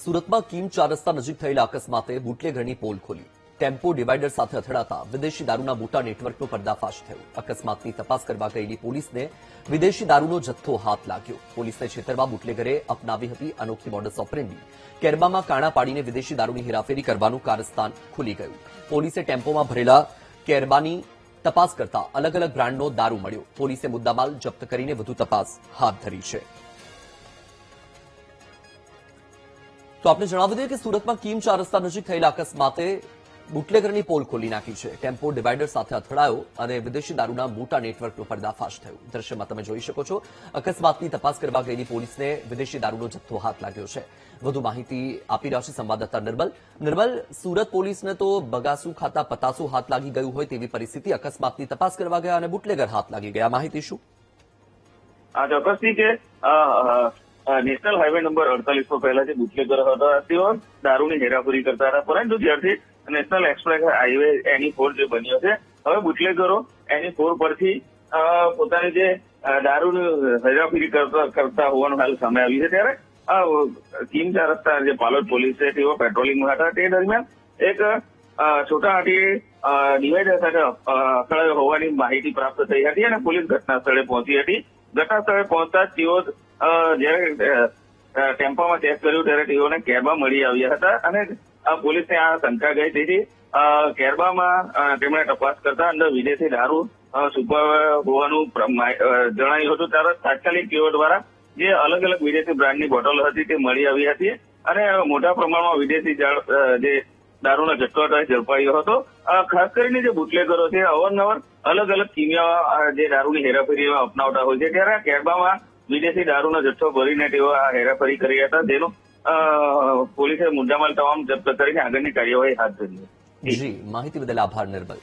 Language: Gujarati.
સુરતમાં કીમ 4 રસ્તા નજીક થયેલા અકસ્માતે બુટલેગરની પોલ ખોલી. ટેમ્પો ડિવાઈડર સાથે અથડાતા વિદેશી દારૂના મોટા નેટવર્કનો પર્દાફાશ થયો. અકસ્માતની તપાસ કરવા ગયેલી પોલીસને વિદેશી દારૂનો જથ્થો હાથ લાગ્યો. પોલીસને છેતરવા બુટલેગરે અપનાવી હતી અનોખી મોડસ ઓપરેન્ડી. કેરબામાં કાણા પાડીને વિદેશી દારૂની હેરાફેરી કરવાનું કારસ્તાન ખુલી ગયું. પોલીસે ટેમ્પોમાં ભરેલા કેરબાની તપાસ કરતા અલગ અલગ બ્રાન્ડનો દારૂ મળ્યો. પોલીસે મુદ્દામાલ જપ્ત કરીને વધુ તપાસ હાથ ધરી છે. તો આપને જણાવી દઈએ કે સુરતમાં કીમ 4 રસ્તા નજીક થયેલા અકસ્માતે બુટલેગરની પોલ ખોલી નાખી છે. ટેમ્પો ડિવાઈડર સાથે અથડાયો અને વિદેશી દારૂના મોટા નેટવર્કનો પર્દાફાશ થયો. દ્રશ્યમાં તમે જોઈ શકો છો અકસ્માતની તપાસ કરવા ગયેલી પોલીસને વિદેશી દારૂનો જથ્થો હાથ લાગ્યો છે. વધુ માહિતી આપી રહ્યા છે સંવાદદાતા નિર્મલ. સુરત પોલીસને તો બગાસું ખાતા પતાસું હાથ લાગી ગયું હોય તેવી પરિસ્થિતિ. અકસ્માતની તપાસ કરવા ગયા અને બુટલેગર હાથ લાગી ગયા. માહિતી શું? ચોક્કસથી કે નેશનલ હાઈવે નંબર 48 પર પહેલા જે બુટલેગર હતા તેઓ દારૂની હેરાફેરી કરતા હતા, પરંતુ જ્યારથી નેશનલ એક્સપ્રેસ હાઈવે NE4 જે બન્યો છે, હવે બુટલેગરો NE4 પરથી પોતાની જે દારૂની હેરાફેરી કરતા હોવાનું હાલ સામે આવ્યું છે. ત્યારે કીમ 4 રસ્તા જે પાલોદ પોલીસ છે તેઓ પેટ્રોલિંગમાં હતા. તે દરમિયાન એક છોટા હાથી ડિવાઈડર સાથે અથડાયો હોવાની માહિતી પ્રાપ્ત થઈ હતી અને પોલીસ ઘટના સ્થળે પહોંચી હતી. ઘટના સ્થળે પહોંચતા તેઓ જયારે ટેમ્પામાં ચેક કર્યું ત્યારે તેઓને કેરબા મળી આવ્યા હતા અને પોલીસને આ શંકા ગઈ. તેથી કેરબામાં તેમણે તપાસ કરતા અંદર વિદેશી દારૂ છુપાવ્યો હોવાનું જણાયું હતું. ત્યારે તાત્કાલિક તેઓ દ્વારા જે અલગ અલગ વિદેશી બ્રાન્ડની બોટલો હતી તે મળી આવી હતી અને મોટા પ્રમાણમાં વિદેશી જે દારૂનો જથ્થો હતો ઝડપાયો હતો. ખાસ કરીને જે બુટલેગરો છે અવારનવાર અલગ અલગ કિમિયા જે દારૂની હેરાફેરી અપનાવતા હોય છે, ત્યારે કેરબામાં વિદેશી દારૂનો જથ્થો ભરીને તેઓ આ હેરાફેરી કરી હતા. તેનું પોલીસે મુદ્દામાલ તમામ જપ્ત કરીને આગળની કાર્યવાહી હાથ ધરી. જી, માહિતી બદલ આભાર નિર્મલ.